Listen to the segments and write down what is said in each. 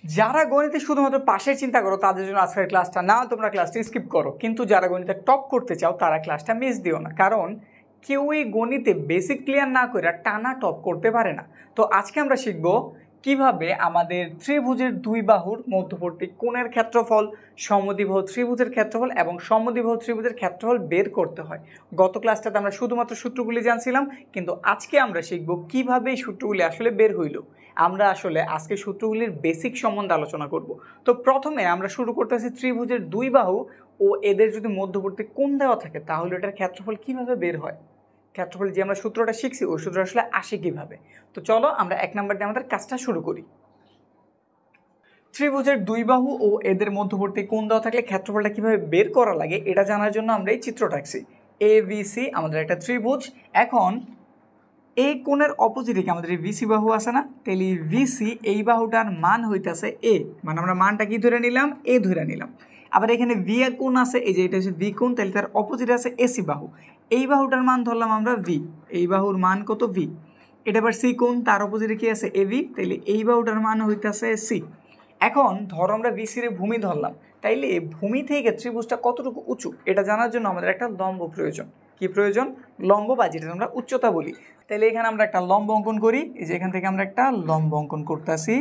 যারা গণিতে শুধুমাত্র পাশের চিন্তা করো তাদের জন্য আজকের ক্লাসটা না, তোমরা ক্লাসটি স্কিপ করো। কিন্তু যারা গণিতে টপ করতে চাও তারা ক্লাসটা মিস দিও না, কারণ কেউই গণিতে বেসিক ক্লিয়ার না করে টানা টপ করতে পারে না। তো আজকে আমরা শিখব কিভাবে আমাদের ত্রিভুজের দুই বাহুর মধ্যবর্তী কোণের ক্ষেত্রফল, সমদ্বিবাহু ত্রিভুজের ক্ষেত্রফল এবং সমদ্বিবাহু ত্রিভুজের ক্ষেত্রফল বের করতে হয়। গত ক্লাসটাতে আমরা শুধুমাত্র সূত্রগুলি জানছিলাম, কিন্তু আজকে আমরা শিখব কিভাবে এই সূত্রগুলি আসলে বের হইল। আমরা আসলে আজকে সূত্রগুলির বেসিক সম্বন্ধে আলোচনা করব। তো প্রথমে আমরা শুরু করতেছি ত্রিভুজের দুই বাহু ও এদের যদি মধ্যবর্তী কোণ দেওয়া থাকে তাহলে এটার ক্ষেত্রফল কিভাবে বের হয়। ক্ষেত্রফল যে আমরা সূত্রটা শিখছি ওই সূত্র আসলে আসে কিভাবে। তো চলো আমরা 1 নম্বর দিয়ে আমাদের কাজটা শুরু করি। ত্রিভুজের দুই বাহু ও এদের মধ্যবর্তী কোণ দেওয়া থাকলে ক্ষেত্রফলটা কিভাবে বের করা লাগে এটা জানার জন্য আমরা এই চিত্রটা আঁকছি। ABC আমাদের একটা ত্রিভুজ। এখন এই কোণের অপোজিটে আমাদের এই VC বাহু আছে না, তাহলে VC এই বাহুটার মান হইতেছে A, মানে আমরা মানটা কি ধরে নিলাম, A ধরে নিলাম। আবার এখানে V কোণ আছে, এই যে এটা হচ্ছে V কোণ, তাহলে তার অপোজিটে আছে AC বাহু। এই বাহুটার মান ধরলাম আমরা V, এই বাহুর মান কত V। এটা আবার C কোণ, তার অপোজিটে কি আছে AB, তাহলে এই বাহুটার মান হইতেছে C। এখন ধরো আমরা VC এর ভূমি ধরলাম, তাইলে ভূমি থেকে ত্রিভুজটা কতটুকু উঁচু এটা জানার জন্য আমাদের একটা লম্ব প্রয়োজন। কি প্রয়োজন? লম্ব, বা যেটা আমরা উচ্চতা বলি। তাহলে এখানে আমরা একটা লম্ব অঙ্কন করি। এই যে এখান থেকে আমরা একটা লম্ব অঙ্কন করতেছি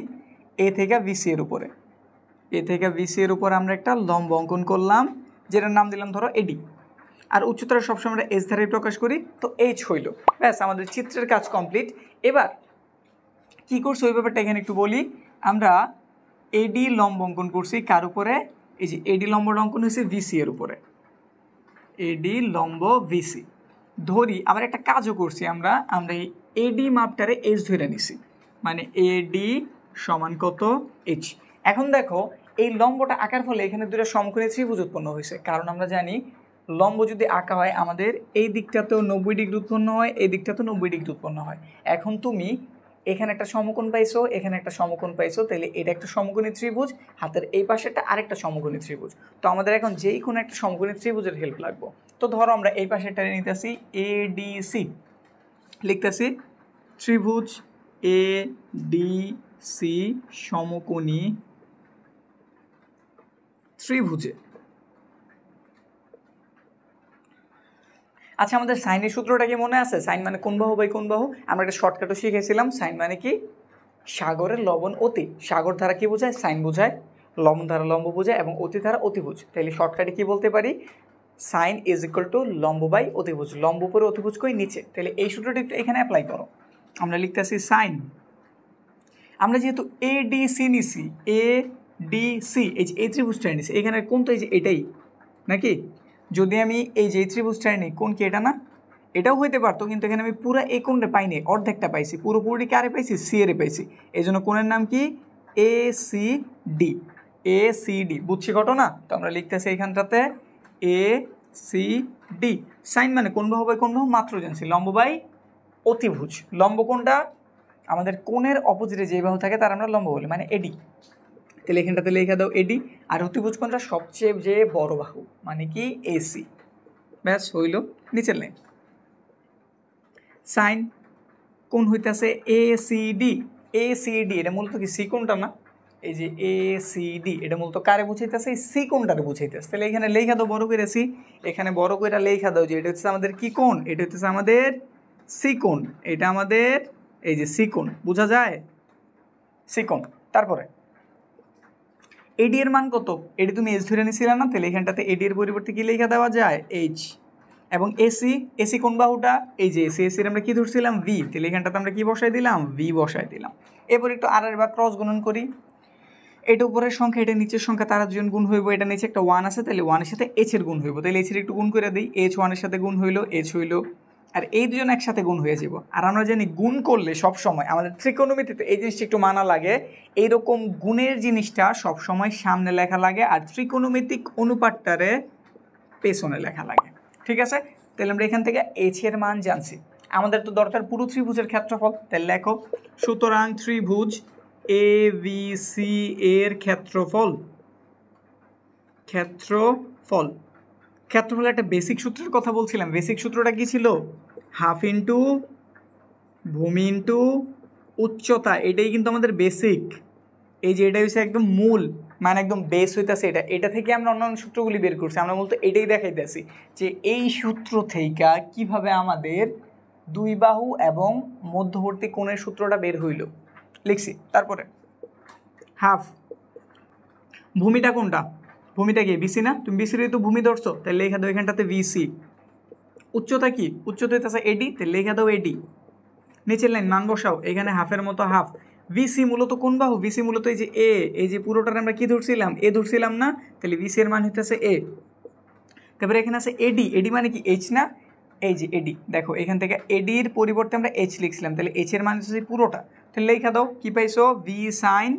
A থেকে VC এর উপরে। A থেকে VC এর উপরে আমরা একটা লম্ব অঙ্কন করলাম, যেটার নাম দিলাম ধরো AD। আর উচ্চতাটা সবসময় আমরা H ধারে প্রকাশ করি, তো H হইল। ব্যাস, আমাদের চিত্রের কাজ কমপ্লিট। এবার কি করছি ওই ব্যাপারটা এখানে একটু বলি। আমরা AD লম্ব অঙ্কন করছি কার উপরে? এই যে AD লম্বটা অঙ্কন হয়েছে VC এর উপরে। AD লম্ব VC ধরি। আবার একটা কাজও করছি আমরা এই AD মাপটারে H ধরে নিছি, মানে AD সমান কত H। এখন দেখো এই লম্বটা আঁকার ফলে এখানে দুটো সমকোণী ত্রিভুজ উৎপন্ন হয়েছে, কারণ আমরা জানি লম্ব যদি আঁকা হয় আমাদের এই দিকটাতেও 90 ডিগ্রি উৎপন্ন হয়, এই দিকটাতেও 90 ডিগ্রি উৎপন্ন হয়। এখন তুমি এখানে একটা সমকোণ পাইছো, এখানে একটা সমকোণ পাইছো, তাহলে এটা একটা সমকোণী ত্রিভুজ, হাতের এই পাশেটা আরেকটা সমকোণী ত্রিভুজ। তো আমাদের এখন যেই কোনো একটা সমকোণী ত্রিভুজের হেল্প লাগবে। তো ধরো আমরা এই পাশেটা নিতেছি ADC, লিখতেছি ত্রিভুজ ADC সমকোণী ত্রিভুজে। আচ্ছা, আমাদের সাইনের সূত্রটা কি মনে আছে? সাইন মানে কোন বাহু বাই কোন বাহু। আমরা একটা শর্টকাটও শিখেছিলাম। সাইন মানে কি? সাগরের লবণ অতি। সাগর ধারা কি বোঝায়? সাইন বোঝায়। লবণ ধারা লম্ব বোঝায় এবং অতি ধারা অতিভুজ। তাহলে শর্টকাটে কি বলতে পারি? সাইন ইজ ইকুয়াল টু লম্ব বাই অতিভুজ। লম্ব উপরে অতিভুজ কই নিচে। তাহলে এই সূত্রটি একটু এখানে অ্যাপ্লাই করো। আমরা লিখতেছি সাইন, আমরা যেহেতু ADC নিছি, ADC এই ত্রিভুজটা নিছি, এখানে কোন তো এই যে এটাই নাকি? যদি আমি এই যে ত্রিভুজটা নিই, কোন কি এটা না? এটাও হইতে পারতো, কিন্তু এখানে আমি পুরো এই কোণটা পাইনি, অর্ধেকটা পাইছি। পুরোপুরি কারে পাইছি? সি এর পাইছি। এই জন্য কোণের নাম কি? ACD। ACD বুঝছি ঘটনা? তো আমরা লিখতেছি এখানটাতে ACD। সাইন মানে কোন বাহু বাই কোন বাহু মাত্র জানছি, লম্ব বাই অতিভুজ। লম্ব কোনটা? আমাদের কোণের অপোজিটে যে বাহু থাকে তার আমরা লম্ব বলি, মানে AD। তাহলে এখানটাতে লেখা দাও AD। আর অতিভুজ কোণটা সবচেয়ে যে বড় বাহু, মানে কি? AC। ব্যাস হইল। নিচের লাইন সাইন কোণ হইতেছে ACD। ACD এটা মূলত কি সি কোণটা না? এই যে ACD এটা মূলত কারে বুঝাইতেছে? এই সি কোণটারে বুঝাইতেছে। তাহলে এখানে লেখা দাও বড় করে সি, এখানে বড় করে লেখা দাও যে এটা হচ্ছে আমাদের কি কোণ? এটা হচ্ছে আমাদের সি কোণ। এটা আমাদের এই যে সি কোণ, বোঝা যায়? সি কোণ। তারপরে AD এর মান কত? এডি তুমি H ধরে নিছিলা না? তাহলে এখানটাতে AD এর পরিবর্তে কি লেখা দেওয়া যায়? H। এবং AC কোন বাহুটা? এই যে AC এর আমরা কি ধরছিলাম? V। তাহলে এখানটাতে আমরা কি বসাই দিলাম? V বসাই দিলাম। এরপর একটু আর বা ক্রস গুণন করি। এটা উপরের সংখ্যা, এটা নিচের সংখ্যা, তারা দুজন গুণ হইব। এটা নিচে একটা 1 আছে, তাহলে 1 এর সাথে H এর গুণ হইব। তাহলে H এর একটু গুণ করে দিই। H 1 এর সাথে গুণ হইল, H হইল। আর এই দুজন একসাথে গুণ হয়ে যাব। আর আমরা জানি গুণ করলে সব সময় আমাদের ত্রিকোণমিতিতে এই জিনিসটা একটু মানা লাগে, এইরকম গুণের জিনিসটা সব সময় সামনে লেখা লাগে আর ত্রিকোণমিতিক অনুপাতটারে পেছনে লেখা লাগে। ঠিক আছে? তাহলে আমরা এখান থেকে H এর মান জানছি। আমাদের তো দরকার পুরো ত্রিভুজের ক্ষেত্রফল, তাহলে লেখো সুতরাং ত্রিভুজ ABC এর ক্ষেত্রফল। ক্ষেত্রফল একটা বেসিক সূত্রের কথা বলছিলাম। বেসিক সূত্রটা কি ছিল? হাফ ইন্টু ভূমি ইন্টু উচ্চতা। এটাই কিন্তু আমাদের বেসিক। এই যে এটা হচ্ছে একদম মূল, মানে একদম বেস হইতেছে এটা, এটা থেকে আমরা অন্যান্য সূত্রগুলি বের করছি। আমরা মূলত এটাই দেখাইতেছি যে এই সূত্র থেকে কিভাবে আমাদের দুই বাহু এবং মধ্যবর্তী কোণের সূত্রটা বের হইল, লিখছি। তারপরে হাফ, ভূমিটা কোনটা, ভূমিটা কি বিসি না, তুমি বিসির তো ভূমি ধরছো, তাহলে লেখা দাও এখানটাতে বিসি। উচ্চতা কি, উচ্চতা হইতেছে এডি, তাহলে লেখা দাও এডি। নিচের লাইন মান বসাও, এখানে হাফের মতো হাফ। ভিসি মূলত কোন বাহু, ভিসি মূলত এই যে এ, এই যে পুরোটার আমরা কি ধরছিলাম, এ ধরছিলাম না, তাহলে ভিসি এর মান হইতেছে এ। তারপরে এখানে আছে এডি, এডি মানে কি এইচ না, এই যে এডি, দেখো এখান থেকে এডির পরিবর্তে আমরা এইচ লিখছিলাম, তাহলে এইচ এর মান হচ্ছে পুরোটা, তাহলে লেখা দাও কি পাইছো, ভি সাইন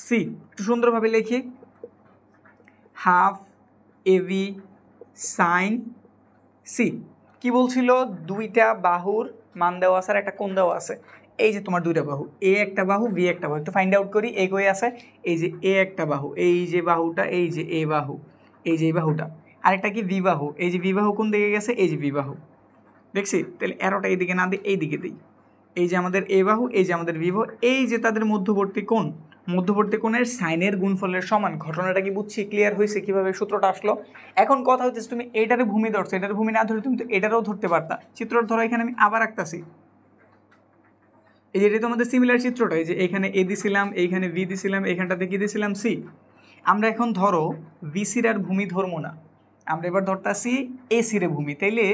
সি। একটু সুন্দরভাবে লিখি, হাফ এভি সাইন সি। কি বলছিল, দুইটা বাহুর মান দেওয়া আছে আর একটা কোণ দেওয়া আছে। এই যে তোমার দুইটা বাহু, এ একটা বাহু, বি একটা বাহু, একটু ফাইন্ড আউট করি। এ কই আছে, এই যে এ একটা বাহু, এই যে বাহুটা, এই যে এ বাহু, এই যে এই বাহুটা, আরেকটা কি বি বাহু, এই যে বি বাহু কোন দিকে গেছে, এই যে বি বাহু, দেখছি। তাহলে এরোটা এইদিকে না দিই, এইদিকে দিই। এই যে আমাদের এ বাহু, এই যে আমাদের বি বাহু, এই যে তাদের মধ্যবর্তী কোণ, মধ্যবর্তী কোণের সাইনের গুণফলের সমান। ঘটনাটা কি বুঝছি, ক্লিয়ার হয়েছে কিভাবে সূত্রটা আসলো? এখন কথা হচ্ছে তুমি এটারে ভূমি ধরছো, এটার ভূমি না ধরে তুমি তো এটারও ধরতে পারতা। চিত্রটা ধরো এখানে আমি আবার আঁকতাছি, এই যে এটা তো আমাদের সিমিলার চিত্রটা, এই যে এখানে এ দিছিলাম, এইখানে বি দিছিলাম, এখানটাতে কি দিছিলাম সি। আমরা এখন ধরো বিসির আর ভূমি ধরবো না, আমরা এবার ধরতাছি এসির ভূমি। তাইলে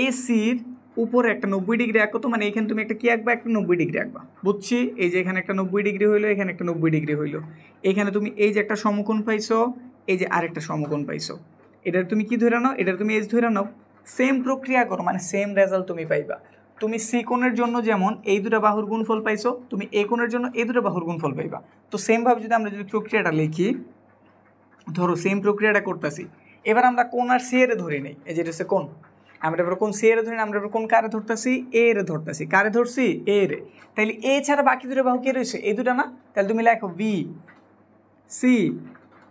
এসির উপরে একটা 90 ডিগ্রি আঁকো তো, মানে এখানে তুমি একটা কি আঁকবা, একটা 90 ডিগ্রি আঁকবা, বুঝছি। এই যে এখানে একটা 90 ডিগ্রি হইলো, এখানে একটা 90 ডিগ্রি হইলো, এখানে তুমি এই যে একটা সমকোণ পাইছো, এই যে আরেকটা সমকোণ পাইছো। এটার তুমি কি ধরে নাও, এটার তুমি এজ ধরে নাও, সেম প্রক্রিয়া করো, মানে সেম রেজাল্ট তুমি পাইবা। তুমি সি কোণের জন্য যেমন এই দুটো বাহুর গুণফল পাইছো, তুমি এ কোণের জন্য এই দুটো বাহুর গুণফল পাইবা। তো সেমভাবে যদি আমরা যদি প্রক্রিয়াটা লিখি, ধরো সেম প্রক্রিয়াটা করতেছি, এবার আমরা কোণ আর সি এর ধরে নেই। এই যেটা হচ্ছে কোণ, আমরা এবার কোন সি এর ধরি না, আমরা এবার কোন কারে ধরতেছি, এ এর ধরতেছি। কারে ধরছি, এ রে। তাইলে এ ছাড়া বাকি দুটো বাহু কে রয়েছে, এই দুটা না, তাহলে তুমি লেখো বি সি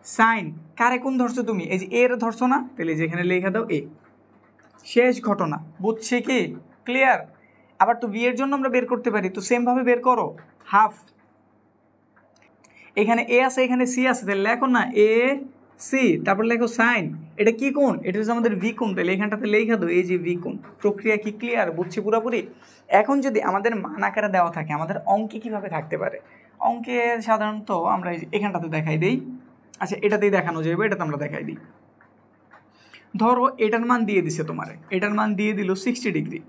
সাইন। কারে কোন ধরছো তুমি, এই যে এর ধরছো না, তাহলে যেখানে লেখা দাও এ। শেষ ঘটনা, বুঝছি কি, ক্লিয়ার? আবার তো বি এর জন্য আমরা বের করতে পারি, তো সেম ভাবে বের করো, হাফ। এখানে এ আছে, এখানে সি আছে, তাহলে লেখো না এ সি, তারপর লেখো সাইন। এটা কি কোণ, এটা হচ্ছে আমাদের ভি কোণ, তাহলে এখানটাতে লেখা দাও এই যে ভি কোণ। প্রক্রিয়া কি ক্লিয়ার, বুঝছি পুরোপুরি? এখন যদি আমাদের মান আকারে দেওয়া থাকে, আমাদের অঙ্কে কিভাবে থাকতে পারে? অঙ্কে সাধারণত আমরা এখানটাতে দেখাই দিই, আচ্ছা এটাতেই দেখানো যাবে, এটাতে আমরা দেখাই দিই। ধরো এটার মান দিয়ে দিছে তোমার, এটার মান দিয়ে দিল 60 ডিগ্রি,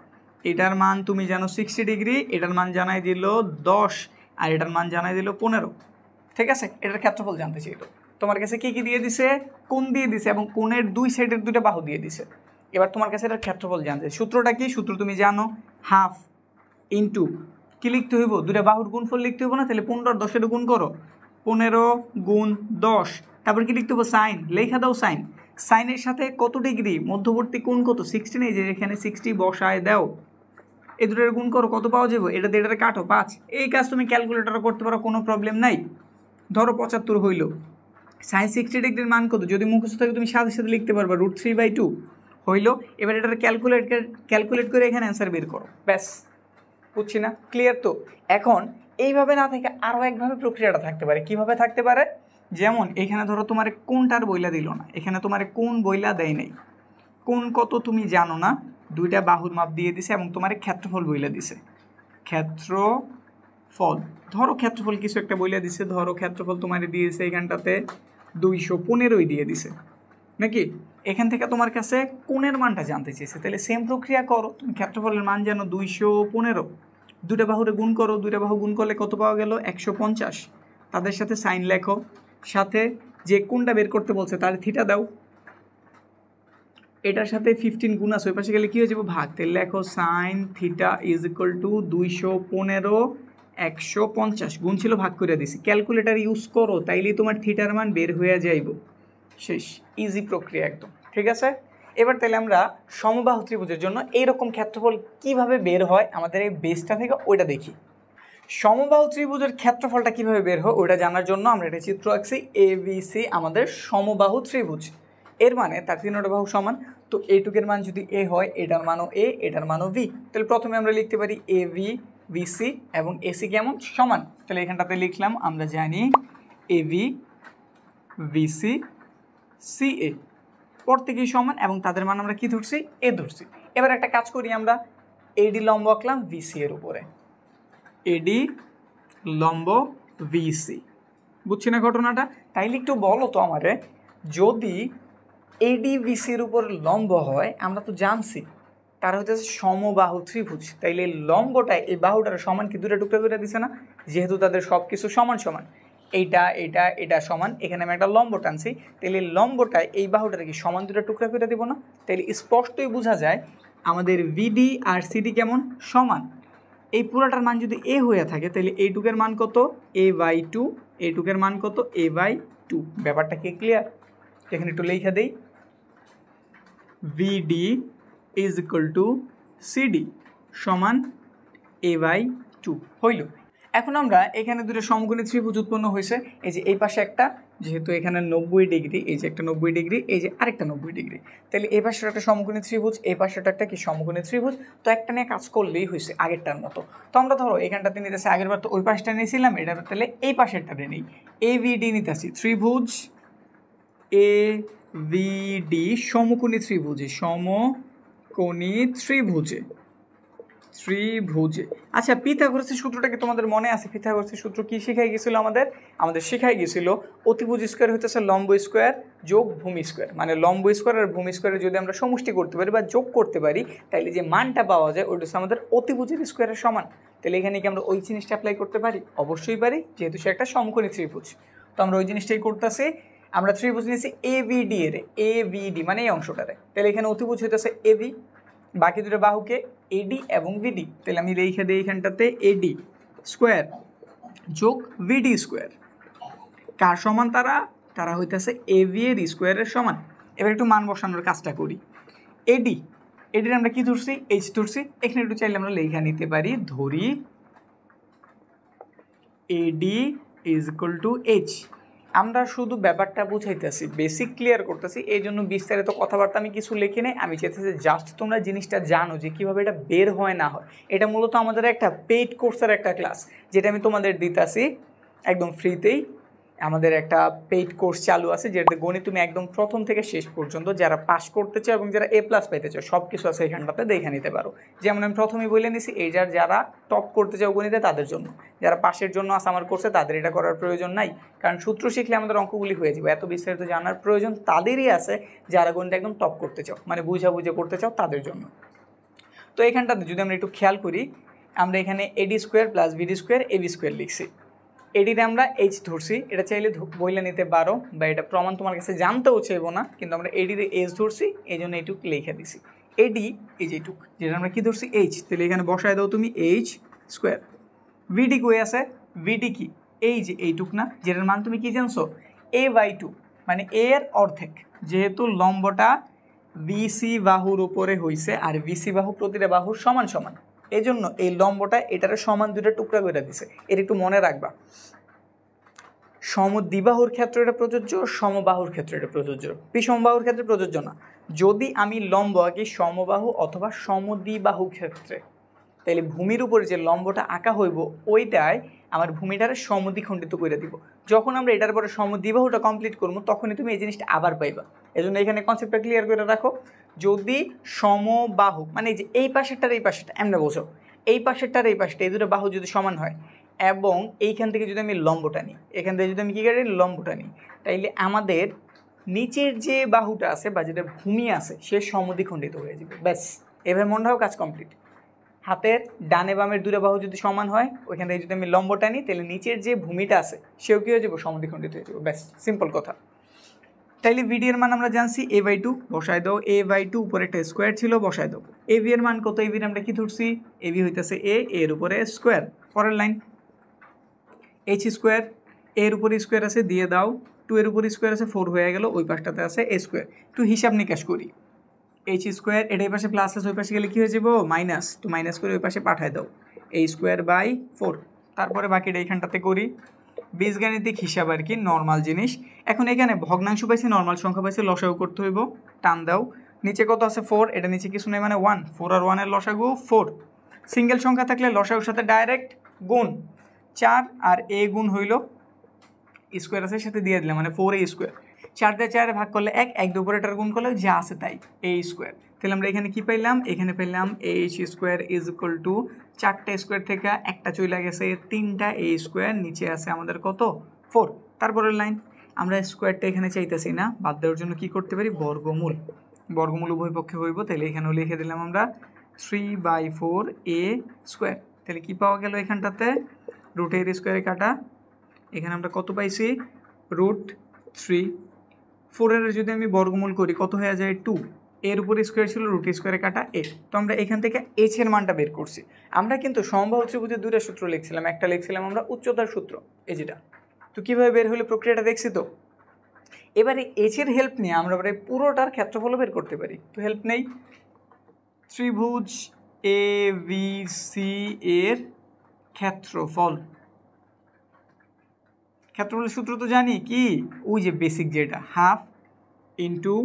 এটার মান তুমি জানো 60 ডিগ্রি, এটার মান জানাই দিল 10, আর এটার মান জানাই দিল 15। ঠিক আছে, এটার ক্ষেত্রফল জানতে চাইল। তোমার কাছে কি কি দিয়ে দিছে, কোণ দিয়ে দিছে, এবং কোণের দুই সাইডের দুটো বাহু দিয়ে দিছে। এবার তোমার কাছে এটার ক্ষেত্রফল জানতে, সূত্রটা কি, সূত্র তুমি জানো, হাফ ইন্টু কি লিখতে হইব, দুটা বাহুর গুণফল লিখতে হইব না, তাহলে 15 আর 10 গুণ করো, 15 গুণ 10, তারপর কি লিখতে হবো, সাইন, লেখা দাও সাইন। সাইনের সাথে কত ডিগ্রি, মধ্যবর্তী কোণ কত, 60 নেই, যে এখানে 60 বসায় দাও, এই দুটোর গুণ করো, কত পাওয়া যাবে, এটা দিয়ে এটা কাটো 5। এই কাজ তুমি ক্যালকুলেটরে করতে পারো, কোনো প্রবলেম নাই। ধরো 75 হইল, সাইন 60 ডিগ্রির মান কত, যদি মুখস্থ থাকে তুমি সাথে সাথে লিখতে পারবা, √3/2 হইল। এবার এটার ক্যালকুলেট করে এখানে অ্যান্সার বের করো, ব্যাস। বুঝছি না, ক্লিয়ার তো? এখন এইভাবে না থেকে আরও একভাবে প্রক্রিয়াটা থাকতে পারে। কিভাবে থাকতে পারে, যেমন এখানে ধরো তোমার কোনটার বইলা দিল না, এখানে তোমার কোন বইলা দেয় নাই, কোন কত তুমি জানো না, দুইটা বাহুর মাপ দিয়ে দিছে এবং তোমার ক্ষেত্রফল বইলা দিছে, ক্ষেত্রফল। ধরো ক্ষেত্রফল কিছু একটা বইলা দিছে, ধরো ক্ষেত্রফল তোমার দিয়েছে এখানটাতে 215 দিয়ে দিছে নাকি, এখান থেকে তোমার কাছে কোণের মানটা জানতে চেয়েছে, তাহলে সেম প্রক্রিয়া করো, তুমি ক্ষেত্রফলের মান জানো 215, দুটা বাহুরে গুণ করো, দুটা বাহু গুণ করলে কত পাওয়া গেল, 150। তাদের সাথে সাইন লেখো, সাথে যে কোণটা বের করতে বলছে তার থিটা দাও, এটার সাথে 15 গুণ আছে, ওই পাশে গেলে কী হয়ে যাবে, ভাগ, তাহলে লেখো sine theta is equal to 215 150, গুণ ছিল ভাগ করে দিছি, ক্যালকুলেটার ইউজ করো, তাইলেই তোমার থিটার মান বের হয়ে যাইব, শেষ, ইজি প্রক্রিয়া একদম। ঠিক আছে, এবার তাহলে আমরা সমবাহু ত্রিভুজের জন্য এইরকম ক্ষেত্রফল কিভাবে বের হয় আমাদের এই বেসটা থেকে ওইটা দেখি। সমবাহু ত্রিভুজের ক্ষেত্রফলটা কিভাবে বের হয় ওইটা জানার জন্য আমরা একটা চিত্র আঁকছি, ABC আমাদের সমবাহু ত্রিভুজ, এর মানে তার তিনটা বাহু সমান, তো এইটুকের মান যদি এ হয়, এটার মানও এ, এটার মানও বি, তাহলে প্রথমে আমরা লিখতে পারি AB বিসি এবং এসি কেমন সমান, তাহলে এখানটাতে লিখলাম আমরা জানি এবি বিসি সিএ প্রত্যেকেই সমান এবং তাদের মান আমরা কি ধরছি এ ধরছি। এবার একটা কাজ করি, আমরা এডি লম্ব আঁকলাম ভিসি এর উপরে, এডি লম্ব ভিসি, বুঝছি না ঘটনাটা? তাইলে একটু বলো তো আমারে, যদি এডি ভিসির উপর লম্ব হয় আমরা তো জানছি তারা হচ্ছে সমবাহু ত্রিভুজ, তাইলে লম্বটা এই বাহুটার সমান কি দুটো টুকরা করে দিছে না? যেহেতু তাদের সব কিছু সমান সমান, এইটা এটা এটা সমান, এখানে আমি একটা লম্ব টানছি, তাইলে লম্বটা এই বাহুটার কি সমান দুটো টুকরা করে দিব না? তাইলে স্পষ্টই বোঝা যায় আমাদের ভিডি আর সিডি কেমন সমান। এই পুরাটার মান যদি এ হয়ে থাকে তাহলে এইটুকের মান কত a/2, এইটুকের মান কত a/2। ব্যাপারটা কি ক্লিয়ার? এখানে একটু লেখা দেই, ভিডি ইজ ইকুয়াল টু সিডি সমান a/2 হইল। এখন আমরা এখানে দুটো সমকোণী ত্রিভুজ উৎপন্ন হয়েছে, এই যে এই পাশে একটা, যেহেতু এখানে 90 ডিগ্রি, এই যে একটা 90 ডিগ্রি, এই যে আরেকটা 90 ডিগ্রি, তাহলে এই পাশের একটা সমকোণী ত্রিভুজ, এই পাশেরটা একটা কি সমকোণী ত্রিভুজ। তো একটা নিয়ে কাজ করলেই হয়েছে আগেরটার মতো। তো আমরা ধরো এখানটাতে নিতেছি, আগের বার তো ওই পাশটা নিয়েছিলাম, এটা তাহলে এই পাশেরটাতে নেই, এভিডি নিতেছি, ত্রিভুজ এভিডি সমকোণী ত্রিভুজে, সমকোণী ত্রিভুজে ত্রিভুজে। আচ্ছা, পিথাগোরাসের সূত্রটা কি তোমাদের মনে আছে? পিথাগোরাসের সূত্র কি শিখাই গেছিল আমাদের শিখাই গেছিল অতিভুজ স্কোয়ার হইতেছে লম্ব স্কোয়ার যোগ ভূমি স্কোয়ার, মানে লম্ব স্কোয়ার আর ভূমি স্কোয়ারে যদি আমরা সমষ্টি করতে পারি বা যোগ করতে পারি তাহলে যে মানটা পাওয়া যায় ওইটা হচ্ছে আমাদের অতিভুজের স্কোয়ারের সমান। তাহলে এখানে কি আমরা ওই জিনিসটা অ্যাপ্লাই করতে পারি? অবশ্যই পারি, যেহেতু সে একটা সমকোণী ত্রিভুজ। তো আমরা ওই জিনিসটাই করতেছি, আমরা ত্রিভুজ নিয়েছি এভিডি এর, এভিডি মানে এই অংশটারে, তাহলে এখানে অতিভুজ হইতেছে এবি, বাকি দুটো বাহুকে এডি এবং ভিডি, তাহলে আমি রেখে দিই এখানটাতে এডি স্কোয়ার যোগ ভিডি স্কোয়ার। কার সমান তারা হইতেছে এবি এর স্কোয়ারের সমান। এবার একটু মান বসানোর কাজটা করি। এডির আমরা কি ধরছি? এইচ ধরছি, এখানে একটু চাইলে আমরা লেখা নিতে পারি, ধরি এডি ইজ ইকুয়াল টু এইচ। আমরা শুধু ব্যাপারটা বুঝাইতেছি, বেসিক ক্লিয়ার করতেছি, এই জন্য বিস্তারিত কথাবার্তা আমি কিছু লিখি নেই। আমি চাইতেছি জাস্ট তোমরা জিনিসটা জানো যে কীভাবে এটা বের হয় না হয়। এটা মূলত আমাদের একটা পেইড কোর্সের একটা ক্লাস, যেটা আমি তোমাদের দিতেছি একদম ফ্রিতেই। আমাদের একটা পেইড কোর্স চালু আছে, যেটাতে গণিত তুমি একদম প্রথম থেকে শেষ পর্যন্ত যারা পাস করতে চাও এবং যারা A+ পাইতে চাও সব কিছু আছে এখানটাতে দেখে নিতে পারো। যেমন আমি প্রথমেই বলে নিছি, এই যারা টপ করতে চাও গণিতে তাদের জন্য, যারা পাশের জন্য আছে আমার কোর্সে তাদের এটা করার প্রয়োজন নাই, কারণ সূত্র শিখলে আমাদের অঙ্কগুলি হয়ে যাবে। এত বিস্তারিত জানার প্রয়োজন তাদেরই আছে যারা গণিত একদম টপ করতে চাও, মানে বুঝে করতে চাও তাদের জন্য। তো এখানটাতে যদি আমরা একটু খেয়াল করি, আমরা এখানে এডি স্কোয়ার প্লাস ভিডি স্কোয়ার এবি স্কোয়ার লিখছি, এডিতে আমরা এইচ ধরছি, এটা চাইলে বইলে নিতে পারো বা এটা প্রমাণ তোমার কাছে জানতেও চাইবো না, কিন্তু আমরা এডিতে এইচ ধরছি এই জন্য এইটুক লিখে দিছি। এডি এই যেটুক, যেটা আমরা কি ধরছি এইচ, তাহলে এখানে বসায় দাও তুমি এইচ স্কোয়ার। ভিডি কই আছে? ভিডি কি এই যে এইটুক না, যেটার মান তুমি কি জানছো a/2, মানে এর অর্ধেক। যেহেতু লম্বটা বিসি বাহুর উপরে হইছে আর বিসি বাহু প্রতিটা বাহুর সমান সমান, এই জন্য এই লম্বটা এটার সমান দুটো টুকরা করে দিছে। এর একটু মনে রাখবা, সমদ্বিবাহুর ক্ষেত্রে এটা প্রযোজ্য, সমবাহুর ক্ষেত্রে এটা প্রযোজ্য, বিষমবাহুর ক্ষেত্রে প্রযোজ্য না। যদি আমি লম্ব আঁকি সমবাহু অথবা সমদ্বিবাহু ক্ষেত্রে, তাহলে ভূমির উপরে যে লম্বটা আঁকা হইব ওইটাই আমার ভূমিটারে সমদ্বিখণ্ডিত করে দিব। যখন আমরা এটার পরে সমদ্বিবাহুটা কমপ্লিট করবো তখনই তুমি এই জিনিসটা আবার পাইবা। এই জন্য এখানে কনসেপ্টটা ক্লিয়ার করে রাখো। যদি সমবাহু মানে এই যে এই পাশেরটার এই পাশেরটা এমনি বোঝো, এই পাশেরটার এই পাশটা, এই দুটো বাহু যদি সমান হয় এবং এইখান থেকে যদি আমি লম্বটা নিই, এখান থেকে যদি আমি কী করি লম্বটা নিই, তাইলে আমাদের নিচের যে বাহুটা আছে বা যেটা ভূমি আছে সে সমদ্বিখণ্ডিত হয়ে যাবে। ব্যাস, এভাবে মনে হয় কাজ কমপ্লিট। হাতের ডানে বামের দুটো বাহু যদি সমান হয়, ওইখান থেকে যদি আমি লম্বটা নিই তাহলে নিচের যে ভূমিটা আছে সেও কী হয়ে যাবো সমদ্বিখণ্ডিত হয়ে যাবো। ব্যাস, সিম্পল কথা। তাইলে ভিডি এর মান আমরা জানছি a/2, বসায় দাও a/2, উপরে একটা স্কোয়ার ছিল বসায় দাও। এবি এর মান কত? এবি আমরা কি ধরছি? এবি হইতেছে এর উপরে স্কোয়ার। পরের লাইন এইচ স্কোয়ার, এর উপরে স্কোয়ার আছে দিয়ে দাও, 2 এর উপরে স্কোয়ার আছে 4 হয়ে গেল, ওই পাশটাতে আছে এ স্কোয়ার। একটু হিসাব নিকাশ করি, এইচ স্কোয়ার এটা এই পাশে প্লাস আছে, ওই পাশে গেলে কী হয়ে যাবো মাইনাস, তো মাইনাস করে ওই পাশে পাঠায় দাও a²/4। তারপরে বাকিটা এইখানটাতে করি, বীজগাণিতিক হিসাব আর কি, নর্মাল জিনিস। এখন এখানে ভগ্নাংশ পাইছি, নর্মাল সংখ্যা পাইছি, লসাগু করতে হইব, টান দাও। নিচে কত আছে 4, এটা নিচে কিছু নেই মানে 1, 4 আর 1 এর লসাগু 4। সিঙ্গেল সংখ্যা থাকলে লসাগুর সাথে ডাইরেক্ট গুণ 4 আর এ গুণ হইল স্কোয়ার আছে সাথে দিয়ে দিলাম মানে 4a স্কোয়ার। 4 দিয়ে 4 ভাগ করলে 1, 1 দিয়ে উপরে এটার গুণ করলে যা আছে তাই a স্কোয়ার। তাহলে আমরা এখানে কি পাইলাম? এখানে পেলাম h square is equal to 4টা স্কোয়ার থেকে একটা চলে গেছে 3টা a স্কোয়ার, নিচে আছে আমাদের কত 4। তারপরের লাইন আমরা স্কোয়ারটা এখানে চাইতেছি না, বাদ দেওয়ার জন্য কি করতে পারি বর্গমূল। বর্গমূল উভয় পক্ষে হইব, তাহলে এখানেও লিখে দিলাম আমরা 3/4a স্কোয়ার। তাহলে কি পাওয়া গেল এখানটাতে রুটের স্কোয়ারে কাটা, এখানে আমরা কত পাইছি √3। 4 এর যদি আমি বর্গমূল করি কত হয়ে যায় 2, এর উপরে স্কোয়ার ছিল রুট স্কোয়ারে কাটা এ। তো আমরা এখান থেকে এইচ এর মানটা বের করছি। আমরা কিন্তু সমবাহু ত্রিভুজের দুইটা সূত্র লিখছিলাম, একটা লিখছিলাম আমরা উচ্চতার সূত্র এই যেটা। তো কীভাবে বের হলে প্রক্রিয়াটা দেখছি তো। এবারে এইচ এর হেল্প নিয়ে আমরা এবারে পুরোটার ক্ষেত্রফল বের করতে পারি। তো হেল্প নেই, ত্রিভুজ এ বি সি এর ক্ষেত্রফল। ক্ষেত্রফলের সূত্র তো জানি কি, ওই যে বেসিক যেটা হাফ ইন্টু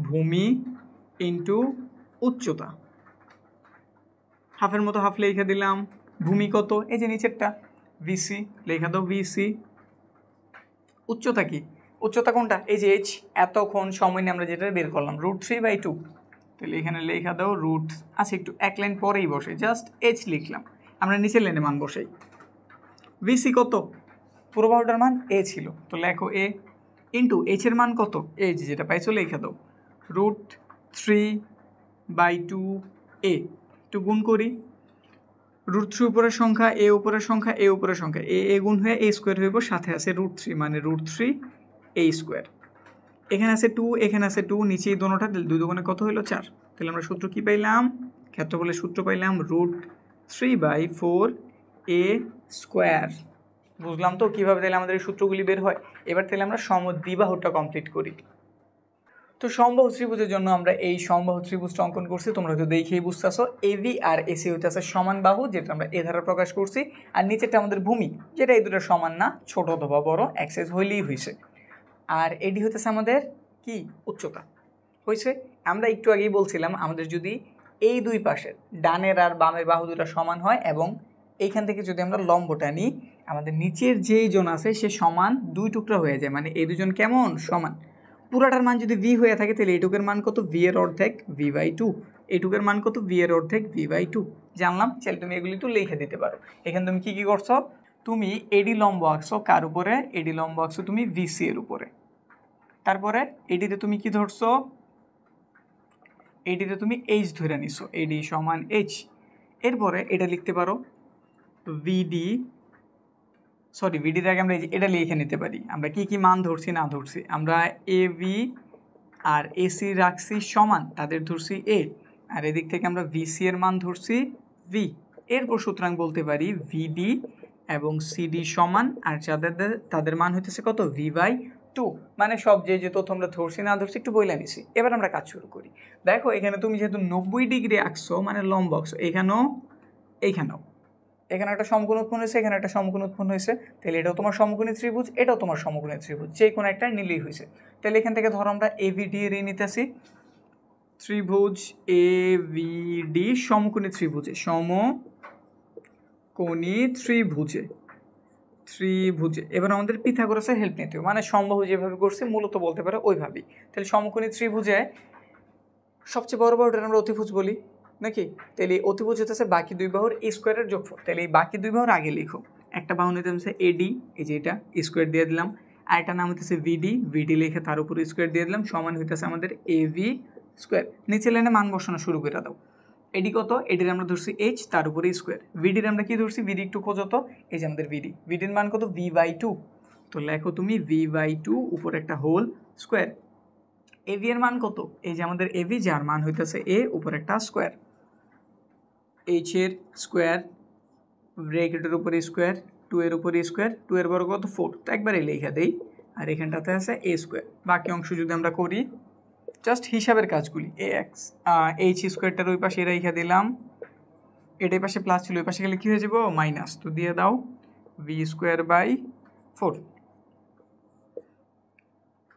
ভূমি ইন্টু উচ্চতা। হাফের মতো হাফ লেখা দিলাম, ভূমি কত এই যে নিচেরটা বিসি লেখা দাও বিসি। উচ্চতা কি, উচ্চতা কোনটা এই যে এইচ, এতক্ষণ সময় নিয়ে আমরা যেটা বের করলাম √3/2। তাহলে এখানে লেখা দাও রুট, আচ্ছা একটু এক লাইন পরেই বসে জাস্ট এইচ লিখলাম, আমরা নিচের লাইনে মান বসাই। বিসি কত, পুরো বাহুটার মান এ ছিল, তো লেখো এ ইন্টু এইচ এর মান কত এই যে যেটা পাইছো লেখা দাও √3/2a। একটু গুণ করি, √3 উপরের সংখ্যা এ উপরের সংখ্যা এ উপরের সংখ্যা এ গুণ হয়ে এ স্কোয়ার হইব, সাথে আছে √3 মানে √3a স্কোয়ার। এখানে আছে 2 এখানে আছে 2, নিচেই দোনোটা, 2 দুগুণে কত হইলো 4। তাহলে আমরা সূত্র কি পাইলাম, ক্ষেত্রফলের সূত্র পাইলাম √3/4a স্কোয়ার। বুঝলাম তো কীভাবে তাহলে আমাদের এই সূত্রগুলি বের হয়। এবার তাহলে আমরা সমদ্বিবাহুটা কমপ্লিট করি। তো সমবাহু ত্রিভুজের জন্য আমরা এই সমবাহু ত্রিভুজটা অঙ্কন করছি, তোমরা হয়তো দেখেই বুঝতেছো এবি আর এসি হইতেছে সমান বাহু, যেটা আমরা এ ধারা প্রকাশ করছি, আর নিচেটা আমাদের ভূমি, যেটা এই দুটো সমান না, ছোট অথবা বড় এক সাইজ হইলেই হয়েছে। আর এডি হইতেছে আমাদের কি উচ্চতা হয়েছে। আমরা একটু আগেই বলছিলাম আমাদের যদি এই দুই পাশের ডানের আর বামের বাহু দুটো সমান হয় এবং এইখান থেকে যদি আমরা লম্বটা নিই, আমাদের নিচের যেই জন আছে সে সমান দুই টুকরা হয়ে যায়, মানে এই দুজন কেমন সমান। পুরাটার মান যদি ভি হয়ে থাকে তাহলে এইটুকের মান কত ভি এর অর্ধেক v/2, এইটুকের মান কত ভি এর অর্ধেক v/2। জানলাম, চাইলে তুমি এগুলি একটু লিখে দিতে পারো। এখানে তুমি কি করছো, তুমি এডি লম্ব আঁকছো কার উপরে, এডি লম্ব আঁকছো তুমি ভিসি এর উপরে। তারপরে এডিতে তুমি কি ধরছো, এডিতে তুমি এইচ ধরে নিছো, এডি সমান এইচ। এরপরে এটা লিখতে পারো ভিডির আগে আমরা এটা লিখে নিতে পারি আমরা কি কি মান ধরছি না ধরছি। আমরা এ ভি আর এসি রাখছি সমান, তাদের ধরছি এ, আর এদিক থেকে আমরা ভিসি এর মান ধরছি ভি। এরপর সুতরাং বলতে পারি ভিডি এবং সিডি সমান, আর তাদের মান হইতেছে কত v/2। মানে সব যে তথ্য আমরা ধরছি না ধরছি একটু বইলা নিছি। এবার আমরা কাজ শুরু করি। দেখো এখানে তুমি যেহেতু 90 ডিগ্রি আঁকছো মানে লম্ব আঁকছো, এইখানেও এখানে একটা সমকোণ উৎপন্ন হয়েছে, এখানে একটা সমকোণ উৎপন্ন হয়েছে, তাহলে এটাও তোমার সমকোণী ত্রিভুজ, এটাও তোমার সমকোণী ত্রিভুজ, যে কোনো একটা নিলেই হয়েছে। তাহলে এখান থেকে ধরো আমরা এভিডি এর নিতেছি, ত্রিভুজ এভিডি সমকোণী ত্রিভুজে এবার আমাদের পিথাগোরাসের হেল্প নিতে হবে, মানে সমবাহু যেভাবে করছে মূলত বলতে পারো ওইভাবেই। তাহলে সমকোণী ত্রিভুজে সবচেয়ে বড় বাহুটার আমরা অতিভুজ বলি নাকি, তাহলে অতিভুজ হতেছে বাকি দুই বাহুর স্কোয়ারের যোগফল। তাহলে এই বাকি দুই বাহুর আগে লিখো, একটা বাহু নিতে হচ্ছে এডি, এই যে এটা স্কোয়ার দিয়ে দিলাম, আর একটা নাম হইতেছে ভিডি লিখে তার উপর স্কোয়ার দিয়ে দিলাম, সমান হইতেছে আমাদের এভি স্কোয়ার। নিচে লাইনে মান বসানো শুরু করে দাও। এডি কত, এডির আমরা ধরছি এইচ, তার উপরে স্কোয়ার। ভিডির আমরা কি ধরছি, ভিডি একটু খোঁজো তো, এই যে আমাদের ভিডির মান কত v/2। তো লেখো তুমি v/2 উপর একটা হোল স্কোয়ার। এভি এর মান কত, এই যে আমাদের এভি, যার মান হইতেছে এ উপর একটা স্কোয়ার। এইচ এর স্কোয়ার, ব্র্যাকেটের উপরে স্কোয়ার, 2 এর উপরে স্কোয়ার, 2 এর বর্গ কত 4, তো একবারে লেখা দেই। আর এখানটাতে আছে এ স্কোয়ার। বাকি অংশ যদি আমরা করি জাস্ট হিসাবের কাজগুলি, এইচ স্কোয়ারটার ওই পাশে রেখে দিলাম, এটাই পাশে প্লাস ছিল, ওই পাশে গেলে কী হয়ে যাব মাইনাস, তো দিয়ে দাও v²/4।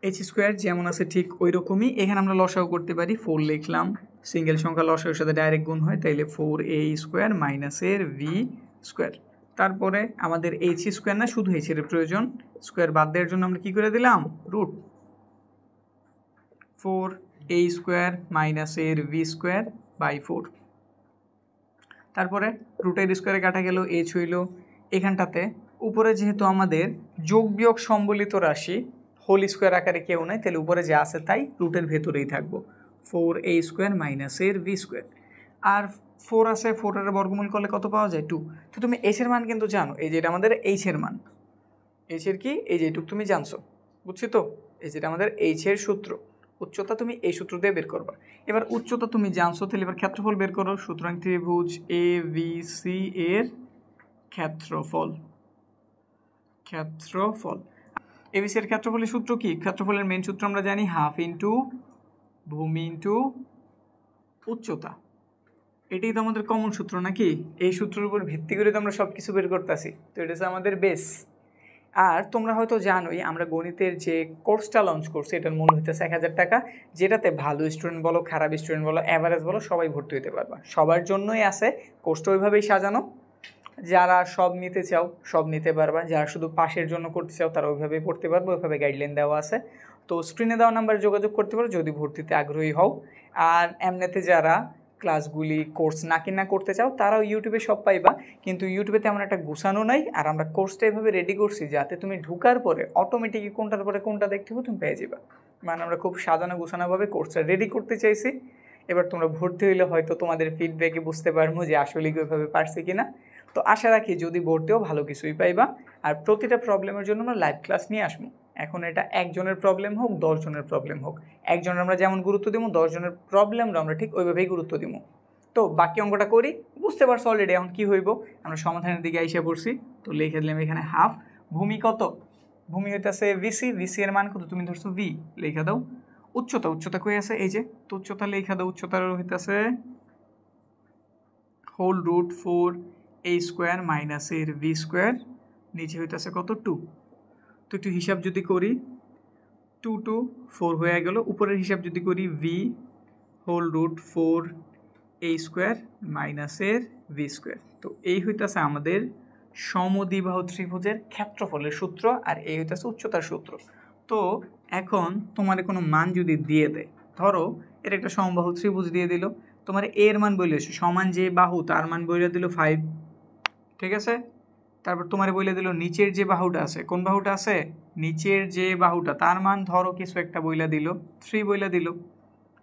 এইচ স্কোয়ার যেমন আছে ঠিক ওই রকমই, এখানে আমরা লসাগু করতে পারি, 4 লিখলাম সিঙ্গেল সংখ্যা লসাগুর সাথে ডাইরেক্ট গুণ হয়, তাইলে 4a² মাইনাস এর ভি স্কোয়ার। তারপরে আমাদের এইচ স্কোয়ার না, শুধু এইচ এর প্রয়োজন, স্কোয়ার বাদ দেওয়ার জন্য আমরা কী করে দিলাম, রুট 4a² মাইনাস এর ভি স্কোয়ার বাই 4। তারপরে রুটের স্কোয়ারে কাটা গেল, এইচ হইল। এখানটাতে উপরে যেহেতু আমাদের যোগ বিয়োগ সম্বলিত রাশি, হোল স্কোয়ার আকারে কেউ নেই, তাহলে উপরে যা আছে তাই রুটের ভেতরেই থাকবো, 4a² মাইনাস এর ভি স্কোয়ার। আর 4 আছে, 4 বর্গমূল করলে কত পাওয়া যায়, 2। তো তুমি এইচের মান কিন্তু জানো, এই যেটা আমাদের এইচের মান, এইচের কি, এই যেটুক তুমি জানছো, বুঝছি তো, এই যেটা আমাদের এইচের সূত্র, উচ্চতা তুমি এই সূত্র দিয়ে বের করবা। এবার উচ্চতা তুমি জানছো, তাহলে এবার ক্ষেত্রফল বের করো। সুতরাং ত্রিভুজ এ বি সি এর ক্ষেত্রফল, এবিসি এর ক্ষেত্রফলের সূত্র কি, ক্ষেত্রফলের মেন সূত্র আমরা জানি, হাফ ইন্টু ভূমি ইন্টু উচ্চতা। এটাই তো আমাদের কমন সূত্র নাকি, এই সূত্রের উপর ভিত্তি করে তো আমরা সব কিছু বের করতেছি, তো এটা হচ্ছে আমাদের বেস। আর তোমরা হয়তো জানোই আমরা গণিতের যে কোর্সটা লঞ্চ করছি, এটার মূল্য হচ্ছে 1000 টাকা, যেটাতে ভালো স্টুডেন্ট বলো, খারাপ স্টুডেন্ট বলো, অ্যাভারেজ বলো, সবাই ভর্তি হতে পারবা, সবার জন্যই আছে কোর্সটা ওইভাবেই সাজানো। যারা সব নিতে চাও সব নিতে পারবা, যারা শুধু পাশের জন্য করতে চাও তারা ওইভাবেই পড়তে পারবো, ওইভাবে গাইডলাইন দেওয়া আছে। তো স্ক্রিনে দেওয়া নাম্বারে যোগাযোগ করতে পারো যদি ভর্তিতে আগ্রহী হও। আর এমনিতে যারা ক্লাসগুলি কোর্স না করতে চাও তারাও ইউটিউবে সব পাইবা, কিন্তু ইউটিউবে তেমন একটা গুছানো নাই। আর আমরা কোর্সটা এভাবে রেডি করছি যাতে তুমি ঢুকার পরে অটোমেটিকই কোনটার পরে কোনটা দেখতে হবে তুমি পেয়ে যাবা, মানে আমরা খুব সাজানো গুছানোভাবে কোর্সটা রেডি করতে চাইছি। এবার তোমরা ভর্তি হইলে হয়তো তোমাদের ফিডব্যাকে বুঝতে পারবো যে আসলে ওইভাবে পারছি কিনা। তো আশা রাখি যদি ভর্তিও ভালো কিছুই পাইবা। আর প্রতিটা প্রবলেমের জন্য আমরা লাইভ ক্লাস নিয়ে আসবো। এখন এটা একজনের প্রবলেম হোক 10 জনের প্রবলেম হোক, একজনের আমরা যেমন গুরুত্ব দিব 10 জনের প্রবলেমরা আমরা ঠিক ওইভাবেই গুরুত্ব দিব। তো বাকি অঙ্কটা করি, বুঝতে পারছো অলরেডি এখন কী হইব, আমরা সমাধানের দিকে আইসা পড়ছি। তো লিখে দিলাম এখানে হাফ, ভূমি কত, ভূমি হইতেছে ভিসি, ভিসি এর মান কত তুমি ধরছো ভি, লেখা দাও। উচ্চতা কই আছে, এই যে, তো উচ্চতা লেখা দাও, উচ্চতার হইতেছে হোল রুট 4a² মাইনাস এর ভি স্কোয়ার, নিচে হইতেছে কত 2। তো একটু হিসাব যদি করি 2 2 4 হয়ে গেল, উপরের হিসাব যদি করি V whole root 4a² minus এর ভি স্কোয়ার। তো এই হইতেছে আমাদের সমদ্বিবাহু ত্রিভুজের ক্ষেত্রফলের সূত্র, আর এই হইতেছে উচ্চতার সূত্র। তো এখন তোমার কোনো মান যদি দিয়ে দেয়, ধরো এর একটা সমবাহু ত্রিভুজ দিয়ে দিল, তোমার এর মান বলে সমান যে বাহু তার মান বলে দিল 5, ঠিক আছে। তারপর তোমার বলে দিল নিচের যে বাহুটা আছে, কোন বাহুটা আছে, নিচের যে বাহুটা, তার মান ধরো কিছু একটা বইলা দিল 3 বইলা দিল।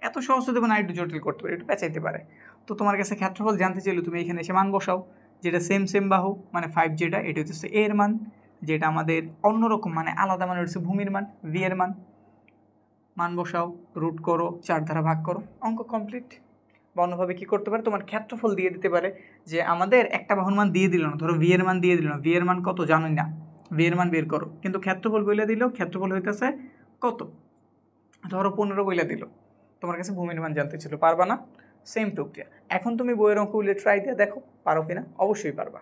এত সহজ দেবো না, একটু জটিল করতে পারে, একটু পেঁচাইতে পারে। তো তোমার কাছে ক্ষেত্রফল জানতে চাইলে তুমি এখানে এসে মান বসাও, যেটা সেম বাহু মানে 5 যেটা, এটা হচ্ছে এর মান, যেটা আমাদের অন্যরকম মানে আলাদা মানে হচ্ছে ভূমির মান, ভি এর মান বসাও, রুট করো, 4 দ্বারা ভাগ করো, অঙ্ক কমপ্লিট। বা অন্যভাবে কী করতে পারে, তোমার ক্ষেত্রফল দিয়ে দিতে পারে, যে আমাদের একটা বাহুর মান দিয়ে দিল না, ধরো ভি এর মান দিয়ে দিল না, ভি এর মান কত জানোই না, ভি এর মান বের করো, কিন্তু ক্ষেত্রফল বইলে দিল, ক্ষেত্রফল হইতেছে কত, ধরো 15 বইলে দিল, তোমার কাছে ভূমির মান জানতে ছিল, পারবা না, সেম প্রক্রিয়া। এখন তুমি বইয়ের অঙ্কগুলো ট্রাই দিয়ে দেখো পারো কিনা, অবশ্যই পারবা।